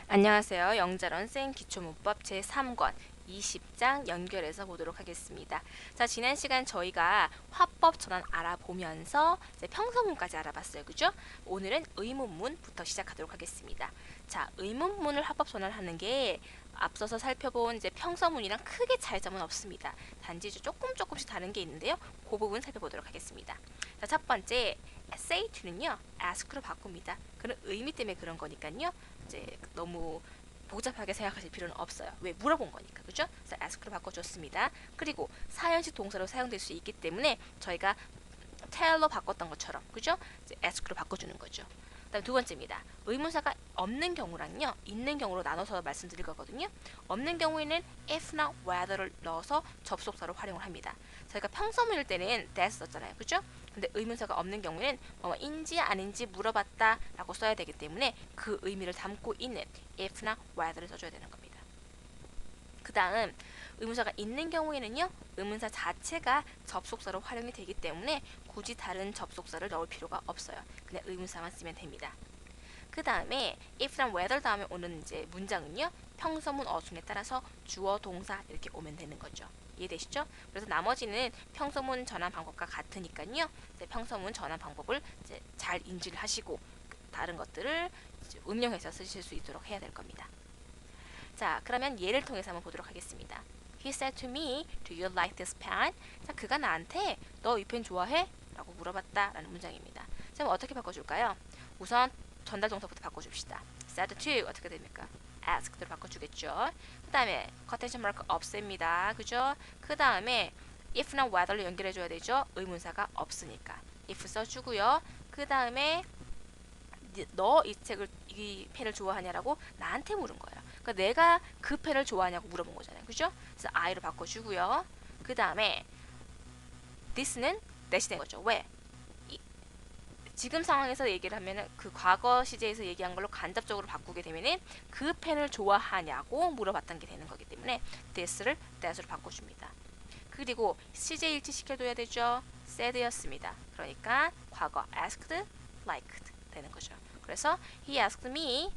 안녕하세요. 영자론 쌤 기초문법 제3권 20장 연결해서 보도록 하겠습니다. 자, 지난 시간 저희가 화법 전환 알아보면서 이제 평서문까지 알아봤어요. 그죠? 오늘은 의문문부터 시작하도록 하겠습니다. 자, 의문문을 화법 전환하는 게 앞서서 살펴본 이제 평서문이랑 크게 차이점은 없습니다. 단지 조금씩 다른 게 있는데요. 그 부분 살펴보도록 하겠습니다. 자, 첫 번째 say to는요. ask로 바꿉니다. 그런 의미 때문에 그런 거니까요. 이제 너무 복잡하게 생각하실 필요는 없어요. 왜? 물어본 거니까. 그죠? 그래서 ask로 바꿔줬습니다. 그리고 사연식 동사로 사용될 수 있기 때문에 저희가 tell로 바꿨던 것처럼 그죠? 이제 ask로 바꿔주는 거죠. 그다음 두 번째입니다. 의문사가 없는 경우랑요, 있는 경우로 나눠서 말씀드릴 거거든요. 없는 경우에는 if나 whether를 넣어서 접속사로 활용을 합니다. 저희가 평서문일 때는 that 썼잖아요. 그죠? 근데 의문사가 없는 경우에는 뭐인지 아닌지 물어봤다라고 써야 되기 때문에 그 의미를 담고 있는 if나 whether를 써줘야 되는 겁니다. 그 다음 의문사가 있는 경우에는요, 의문사 자체가 접속사로 활용이 되기 때문에 굳이 다른 접속사를 넣을 필요가 없어요. 그냥 의문사만 쓰면 됩니다. 그 다음에 if랑 whether 다음에 오는 이제 문장은요, 평서문 어순에 따라서 주어 동사 이렇게 오면 되는 거죠. 이해되시죠? 그래서 나머지는 평서문 전환 방법과 같으니까요. 이제 평서문 전환 방법을 이제 잘 인지를 하시고 다른 것들을 이제 응용해서 쓰실 수 있도록 해야 될 겁니다. 자, 그러면 예를 통해서 한번 보도록 하겠습니다. He said to me, "Do you like this pen?" 자, 그가 나한테 너 이 펜 좋아해? 라고 물어봤다라는 문장입니다. 자, 그럼 어떻게 바꿔줄까요? 우선 전달 동사부터 바꿔줍시다. said to 어떻게 됩니까? ask대로 바꿔주겠죠. 그 다음에 quotation mark 없앱니다. 그죠? 그 다음에 if나 whether로 연결해줘야 되죠. 의문사가 없으니까 if 써주고요. 그 다음에 너 이 펜을 좋아하냐라고 나한테 물은 거예요. 그러니까 내가 그 펜을 좋아하냐고 물어본 거잖아요. 그죠? 그래서 I로 바꿔주고요. 그 다음에 this는 대신된 거죠. 왜? 지금 상황에서 얘기를 하면은 그 과거 시제에서 얘기한 걸로 간접적으로 바꾸게 되면은 그 펜을 좋아하냐고 물어봤던 게 되는 거기 때문에 this를 that으로 바꿔줍니다. 그리고 시제 일치시켜둬야 되죠. said였습니다. 그러니까 과거 asked, liked 되는 거죠. 그래서 he asked me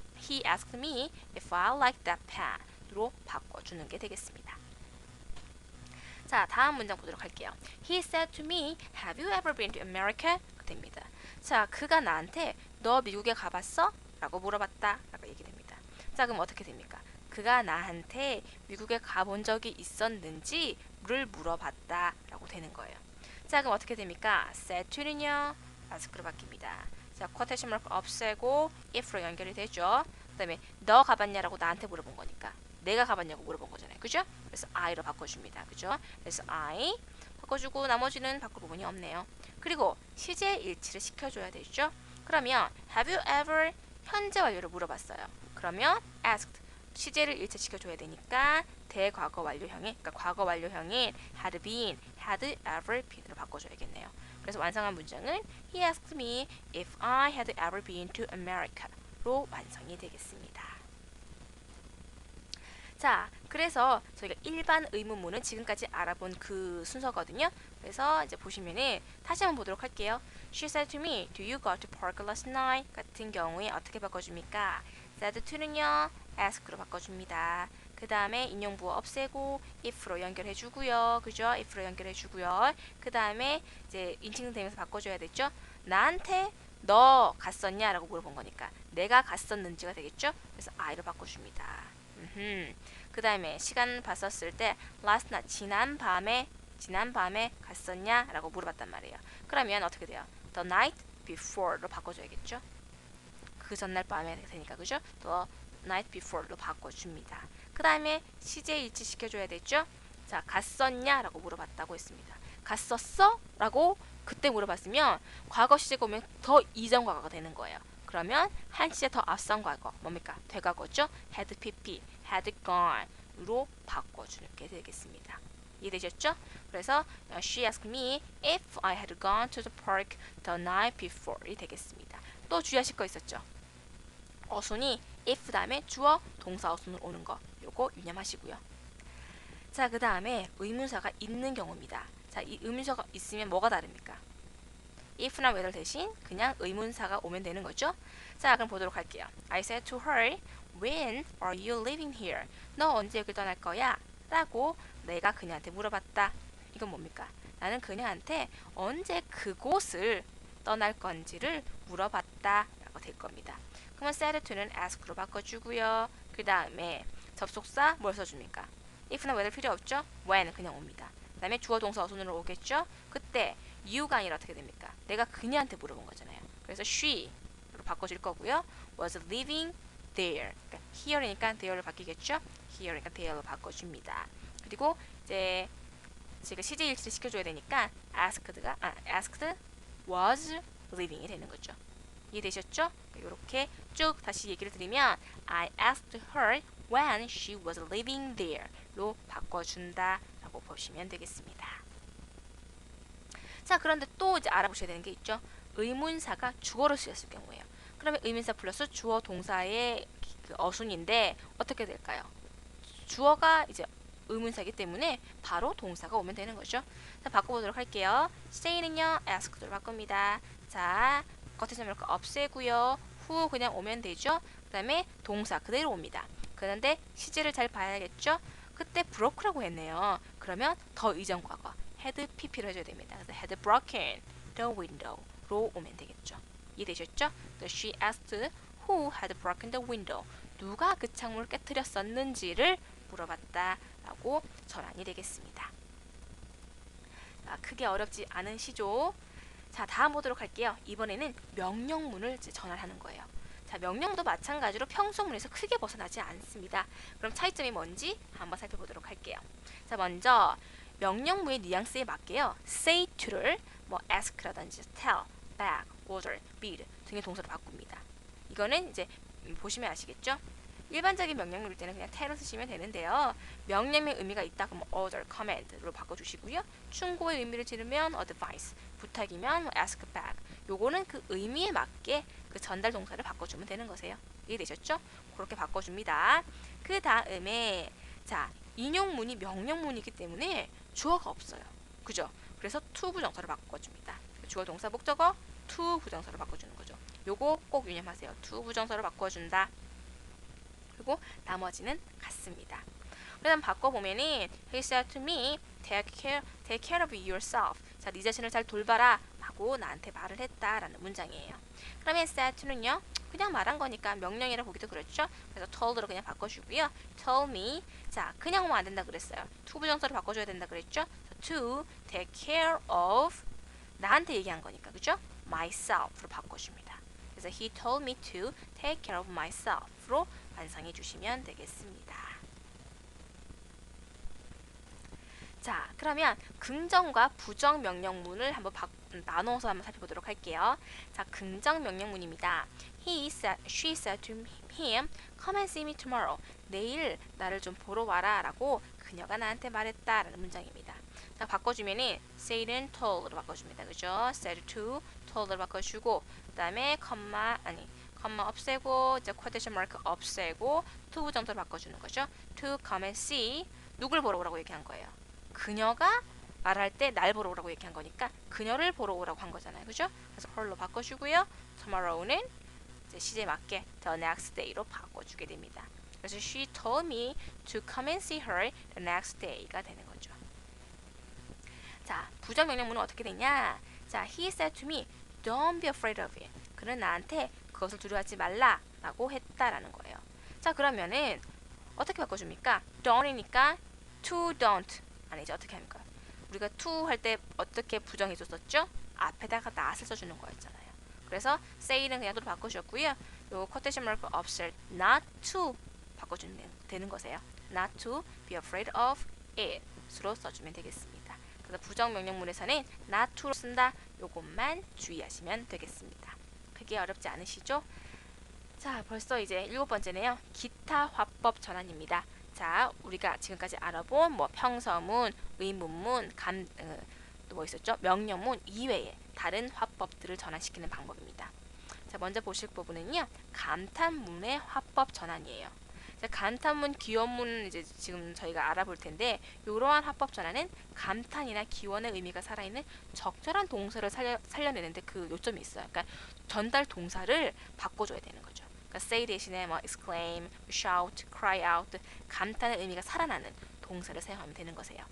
if I like that pen으로 바꿔주는 게 되겠습니다. 자, 다음 문장 보도록 할게요. He said to me, "Have you ever been to America?" 됩니다. 자, 그가 나한테 너 미국에 가봤어? 라고 물어봤다 라고 얘기됩니다. 자, 그럼 어떻게 됩니까? 그가 나한테 미국에 가본 적이 있었는지를 물어봤다 라고 되는 거예요. 자, 그럼 어떻게 됩니까? said to는요, ask로 바뀝니다. 자, quotation mark 없애고 if로 연결이 되죠. 그 다음에 너 가봤냐라고 나한테 물어본 거니까 내가 가봤냐고 물어본 거잖아요. 그죠? 그래서 I로 바꿔줍니다. 그죠? 그래서 I 바꿔주고 나머지는 바꿀 부분이 없네요. 그리고 시제 일치를 시켜줘야 되죠. 그러면 Have you ever 현재 완료를 물어봤어요. 그러면 asked 시제를 일치시켜줘야 되니까 대과거 완료형에 그러니까 과거 완료형인 had been, had ever been으로 바꿔줘야겠네요. 그래서 완성한 문장은 He asked me if I had ever been to America로 완성이 되겠습니다. 자, 그래서 저희가 일반 의문문은 지금까지 알아본 그 순서거든요. 그래서 이제 보시면은 다시 한번 보도록 할게요. She said to me, "Do you go to park last night?" 같은 경우에 어떻게 바꿔줍니까? said to는요, ask로 바꿔줍니다. 그 다음에 인용부호 없애고 if로 연결해주고요. 그죠? if로 연결해주고요. 그 다음에 이제 인칭 되면서 바꿔줘야 되죠. 나한테 너 갔었냐? 라고 물어본 거니까 내가 갔었는지가 되겠죠? 그래서 I로 바꿔줍니다. 그 다음에 시간 봤었을 때 last night 지난 밤에 갔었냐? 라고 물어봤단 말이에요. 그러면 어떻게 돼요? the night before로 바꿔줘야겠죠? 그 전날 밤에 되니까 그죠? the night before로 바꿔줍니다. 그 다음에 시제 일치시켜줘야 되죠? 자, 갔었냐? 라고 물어봤다고 했습니다. 갔었어? 라고 그때 물어봤으면 과거 시제가 오면 더 이전 과거가 되는 거예요. 그러면 한 시제 더 앞선 과거 뭡니까? 되과거죠? had pp, had gone으로 바꿔주는 게 되겠습니다. 이해되셨죠? 그래서 she asked me if I had gone to the park the night before이 되겠습니다. 또 주의하실 거 있었죠? 어순이 if 다음에 주어 동사 어순으로 오는 거 요거 유념하시고요. 자, 그 다음에 의문사가 있는 경우입니다. 자, 이 의문사가 있으면 뭐가 다릅니까? if나 whether 대신 그냥 의문사가 오면 되는 거죠. 자, 그럼 보도록 할게요. I said to her, When are you leaving here? 너 언제 여길 떠날 거야? 라고 내가 그녀한테 물어봤다. 이건 뭡니까? 나는 그녀한테 언제 그곳을 떠날 건지를 물어봤다 라고 될 겁니다. 그러면 said to는 ask로 바꿔주고요. 그 다음에 접속사 뭘 써줍니까? if나 whether 필요 없죠? when 그냥 옵니다. 그 다음에 주어 동사 어순으로 오겠죠? 그때 you가 아니라 어떻게 됩니까? 내가 그녀한테 물어본 거잖아요. 그래서 she로 바꿔줄 거고요. was living there. 그러니까 here니까 there로 바뀌겠죠? here니까 there로 바꿔줍니다. 그리고 이제 제가 시제 일치를 시켜줘야 되니까 asked was living이 되는 거죠. 이해되셨죠? 이렇게 쭉 다시 얘기를 드리면 I asked her when she was living there로 바꿔준다 라고 보시면 되겠습니다. 자, 그런데 또 이제 알아보셔야 되는 게 있죠. 의문사가 주어로 쓰였을 경우에요. 그러면 의문사 플러스 주어 동사의 그 어순인데 어떻게 될까요? 주어가 이제 의문사이기 때문에 바로 동사가 오면 되는 거죠. 자, 바꿔보도록 할게요. stay는요 asked로 바꿉니다. 자, 겉에서 이렇게 없애고요. 후 그냥 오면 되죠. 그 다음에 동사 그대로 옵니다. 그런데 시제를 잘 봐야겠죠. 그때 broke라고 했네요. 그러면 더 이전 과거 had pp를 해줘야 됩니다. 그래서 had broken the window로 오면 되겠죠. 이해되셨죠? She asked who had broken the window. 누가 그 창문을 깨뜨렸었는지를 물어봤다 라고 전환이 되겠습니다. 자, 크게 어렵지 않은 시죠. 자, 다음 보도록 할게요. 이번에는 명령문을 이제 전환하는 거예요. 자, 명령도 마찬가지로 평소문에서 크게 벗어나지 않습니다. 그럼 차이점이 뭔지 한번 살펴보도록 할게요. 자, 먼저 명령문의 뉘앙스에 맞게요. say to를 뭐 ask라든지 tell, beg, order, bid 등의 동사로 바꿉니다. 이거는 이제 보시면 아시겠죠? 일반적인 명령문일 때는 그냥 tell을 쓰시면 되는데요. 명령의 의미가 있다 그러면 order, command로 바꿔주시고요. 충고의 의미를 지르면 advice, 부탁이면 ask back. 요거는 그 의미에 맞게 그 전달 동사를 바꿔주면 되는 거세요. 이해되셨죠? 그렇게 바꿔줍니다. 그 다음에 자, 인용문이 명령문이기 때문에 주어가 없어요. 그죠? 그래서 to 부정사로 바꿔줍니다. 주어 동사 목적어 to 부정사로 바꿔주는 거죠. 요거 꼭 유념하세요. to 부정사로 바꿔준다. 그리고 나머지는 같습니다. 그다음 바꿔보면은 He said to me, take care of yourself. 자, 네 자신을 잘 돌봐라 라고 나한테 말을 했다라는 문장이에요. 그러면 said to는요, 그냥 말한 거니까 명령이라 보기도 그렇죠. 그래서 told로 그냥 바꿔주고요. told me, 자, 그냥 오면 안 된다 그랬어요. to 부정사로 바꿔줘야 된다 그랬죠. to take care of, 나한테 얘기한 거니까, 그죠? myself로 바꿔줍니다. 그래서 he told me to take care of myself로 완성해 주시면 되겠습니다. 자, 그러면 긍정과 부정 명령문을 한번 나눠서 한번 살펴보도록 할게요. 자, 긍정 명령문입니다. She said to him, come and see me tomorrow. 내일 나를 좀 보러 와라 라고 그녀가 나한테 말했다라는 문장입니다. 자, 바꿔주면은 say는 told로 바꿔줍니다. 그죠? said to, told로 바꿔주고 그 다음에 컴마 없애고 이제 quotation mark 없애고 to 부정사로 바꿔주는 거죠. to come and see, 누굴 보러 오라고 얘기한 거예요. 그녀가 말할 때 날 보러 오라고 얘기한 거니까 그녀를 보러 오라고 한 거잖아요. 그죠? 그래서 her로 바꿔주고요. tomorrow는 이제 시제에 맞게 the next day로 바꿔주게 됩니다. 그래서 she told me to come and see her the next day가 되는 거죠. 자, 부정 명령문은 어떻게 되냐? 자, he said to me, don't be afraid of it. 그는 나한테 그것을 두려워하지 말라 라고 했다라는 거예요. 자, 그러면은 어떻게 바꿔줍니까? don't이니까 to don't 아니죠. 어떻게 합니까? 우리가 to 할 때 어떻게 부정해줬었죠? 앞에다가 not을 써주는 거였잖아요. 그래서 say는 그냥 또 바꾸셨고요. 요 quotation mark 없앨 not to 바꿔주면 되는 거세요. not to be afraid of it으로 써주면 되겠습니다. 그래서 부정 명령문에서는 not to로 쓴다. 요것만 주의하시면 되겠습니다. 크게 어렵지 않으시죠? 자, 벌써 이제 7번째네요. 기타 화법 전환입니다. 자, 우리가 지금까지 알아본 뭐 평서문, 의문문, 또 뭐 있었죠? 명령문 이외에 다른 화법들을 전환시키는 방법입니다. 자, 먼저 보실 부분은요. 감탄문의 화법 전환이에요. 자, 감탄문, 기원문 이제 지금 저희가 알아볼 텐데 이러한 화법 전환은 감탄이나 기원의 의미가 살아있는 적절한 동사를 살려내는데 그 요점이 있어요. 그러니까 전달 동사를 바꿔줘야 되는 거죠. 그러니까 say 대신에 뭐 exclaim, shout, cry out 감탄의 의미가 살아나는 동사를 사용하면 되는 거세요.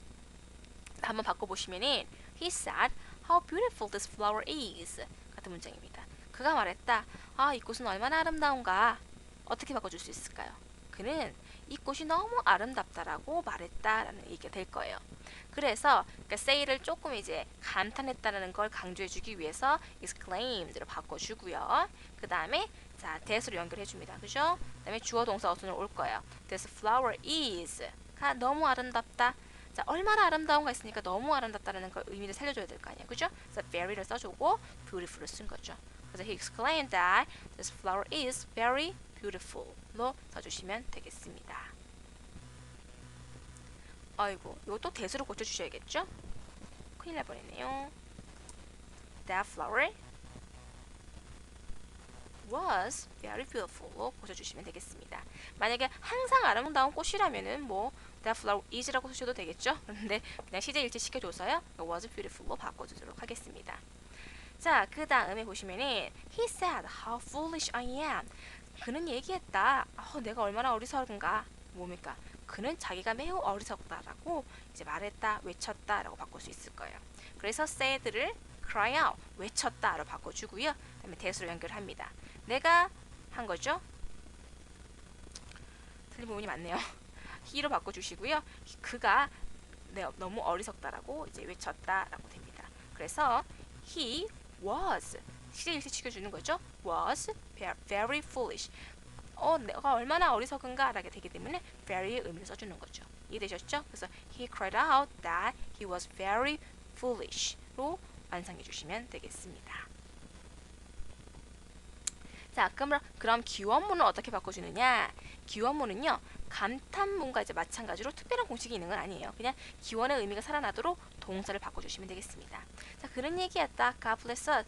한번 바꿔보시면은 He said, "How beautiful this flower is." 같은 문장입니다. 그가 말했다. 아, 이 꽃은 얼마나 아름다운가. 어떻게 바꿔줄 수 있을까요? 그는 이 꽃이 너무 아름답다라고 말했다라는 얘기가 될 거예요. 그래서 그러니까 say를 조금 이제 감탄했다는 걸 강조해주기 위해서 exclaimed로 바꿔주고요. 그 다음에 자 that으로 연결해줍니다. 그죠? 그 다음에 주어 동사 어순으로 올 거예요. This flower is가 너무 아름답다. 자, 얼마나 아름다운가 있으니까 너무 아름답다라는 걸 의미를 살려줘야 될 거 아니야, 그죠? 그래서 very를 써주고 beautiful을 쓴 거죠. 그래서 he exclaimed that this flower is very beautiful로 써주시면 되겠습니다. 아이고, 이것도 that으로 고쳐주셔야겠죠? 큰일 날 뻔했네요. That flower was very beautiful로 고쳐주시면 되겠습니다. 만약에 항상 아름다운 꽃이라면은 뭐 that flower is라고 쓰셔도 되겠죠? 그런데 그냥 시제 일치 시켜줘서요. was beautiful로 바꿔주도록 하겠습니다. 자, 그 다음에 보시면은 he said how foolish I am. 그는 얘기했다. 내가 얼마나 어리석은가. 뭡니까? 그는 자기가 매우 어리석다라고 이제 말했다, 외쳤다라고 바꿀 수 있을 거예요. 그래서 said를 cry out, 외쳤다로 바꿔주고요. 그다음에 that으로 연결합니다. 내가 한 거죠. 틀린 부분이 많네요. he로 바꿔주시고요. 그가 너무 어리석다라고 이제 외쳤다라고 됩니다. 그래서 he was 시제 일치 시켜주는 거죠. was very foolish. 내가 얼마나 어리석은가 라게 되기 때문에 very의 의미를 써주는 거죠. 이해되셨죠? 그래서 he cried out that he was very foolish로 완성해 주시면 되겠습니다. 자, 그럼 기원문을 어떻게 바꿔주느냐? 기원문은요, 감탄문과 이제 마찬가지로 특별한 공식이 있는 건 아니에요. 그냥 기원의 의미가 살아나도록 동사를 바꿔주시면 되겠습니다. 자, 그런 얘기했다. God bless us.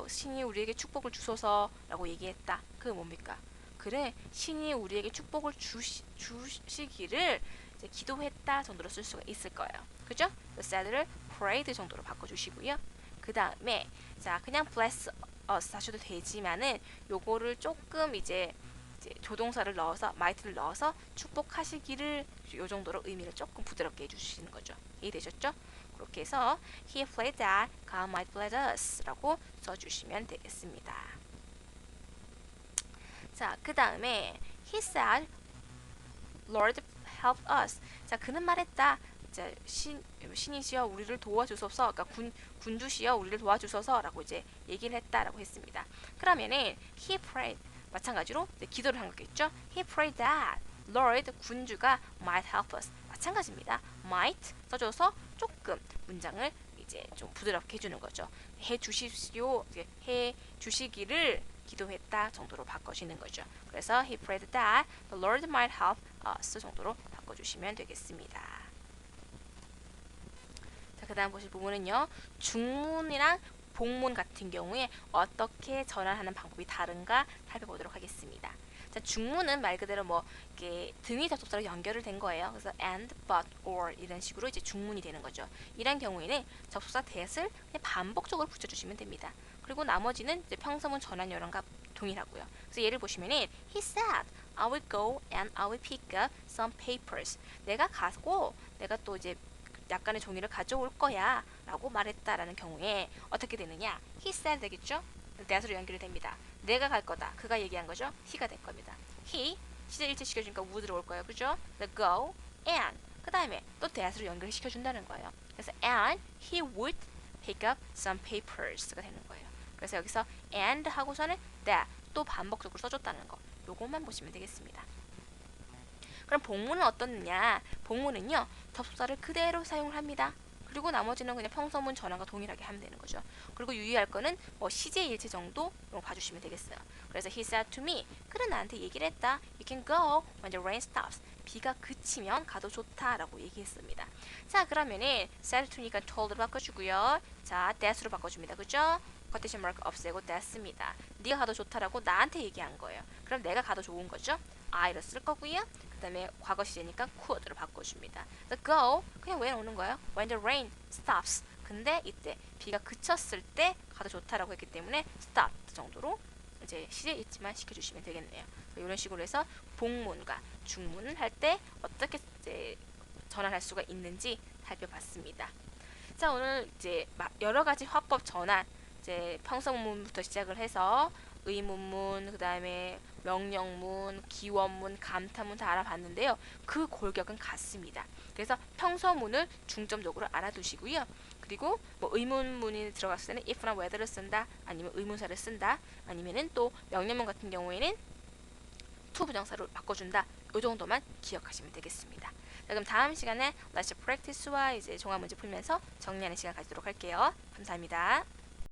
신이 우리에게 축복을 주소서라고 얘기했다. 그게 뭡니까? 그래, 신이 우리에게 축복을 주시기를 이제 기도했다 정도로 쓸 수가 있을 거예요. 그죠? said를 prayed 정도로 바꿔주시고요. 그 다음에 자, 그냥 bless us 하셔도 되지만은 요거를 조금 이제 조동사를 넣어서 might를 넣어서 축복하시기를 요 정도로 의미를 조금 부드럽게 해주시는 거죠. 이해되셨죠? 그렇게 해서 he prayed that God might bless us 라고 써주시면 되겠습니다. 자, 그 다음에 he said, Lord help us. 자, 그는 말했다. 자, 신이시여 우리를 도와주소서. 그러니까 군주시여 우리를 도와주소서라고 이제 얘기를 했다라고 했습니다. 그러면은 he prayed 마찬가지로 이제 기도를 한 거겠죠. He prayed that Lord 군주가 might help us. 마찬가지입니다. might 써줘서 조금 문장을 이제 좀 부드럽게 해주는 거죠. 해 주십시오. 해 주시기를 기도했다 정도로 바꿔주시는 거죠. 그래서 he prayed that the Lord might help us 정도로 바꿔주시면 되겠습니다. 자, 그 다음 보실 부분은요. 중문이랑 복문 같은 경우에 어떻게 전환하는 방법이 다른가 살펴보도록 하겠습니다. 자, 중문은 말 그대로 뭐 이렇게 등위 접속사로 연결을 된 거예요. 그래서 and, but, or 이런 식으로 이제 중문이 되는 거죠. 이런 경우에는 접속사 that을 그냥 반복적으로 붙여주시면 됩니다. 그리고 나머지는 이제 평서문 전환 요령과 동일하고요. 그래서 예를 보시면은 he said, I will go and I will pick up some papers. 내가 가고 내가 또 이제 약간의 종이를 가져올 거야 라고 말했다라는 경우에 어떻게 되느냐? he said 되겠죠? that으로 연결이 됩니다. 내가 갈 거다. 그가 얘기한 거죠. he가 될 겁니다. he 시제 일치 시켜주니까 would로 올 거예요. 그죠? go and 그 다음에 또 that으로 연결시켜준다는 거예요. 그래서 and he would pick up some papers가 되는 거예요. 그래서 여기서 and 하고서는 that 또 반복적으로 써줬다는 거. 요것만 보시면 되겠습니다. 그럼 복문은 어떻느냐? 복문은요, 접속사를 그대로 사용을 합니다. 그리고 나머지는 그냥 평서문 전환과 동일하게 하면 되는 거죠. 그리고 유의할 거는 뭐 시제 일치 정도 봐주시면 되겠어요. 그래서 he said to me, 그는 나한테 얘기를 했다. You can go when the rain stops. 비가 그치면 가도 좋다라고 얘기했습니다. 자, 그러면은 said to니까 told로 바꿔주고요. 자, that으로 바꿔줍니다. 그죠? quotation mark 없애고 that습니다. 네가 가도 좋다라고 나한테 얘기한 거예요. 그럼 내가 가도 좋은 거죠? I를 쓸 거고요. 그 다음에 과거 시제니까 could로 바꿔줍니다. 그래서 go 그냥 왜 오는 거예요? When the rain stops. 근데 이때 비가 그쳤을 때 가도 좋다라고 했기 때문에 stop 정도로 이제 시제 있지만 시켜주시면 되겠네요. 이런 식으로 해서 복문과 중문을 할 때 어떻게 이제 전환할 수가 있는지 살펴봤습니다. 자, 오늘 이제 여러 가지 화법 전환, 이제 평서문부터 시작을 해서 의문문, 그 다음에 명령문, 기원문, 감탄문 다 알아봤는데요. 그 골격은 같습니다. 그래서 평서문을 중점적으로 알아두시고요. 그리고 뭐 의문문이 들어갔을 때는 if나 whether를 쓴다, 아니면 의문사를 쓴다, 아니면은 또 명령문 같은 경우에는 to 부정사로 바꿔준다. 이 정도만 기억하시면 되겠습니다. 자, 그럼 다음 시간에 다시 프랙티스와 이제 종합 문제 풀면서 정리하는 시간 가지도록 할게요. 감사합니다.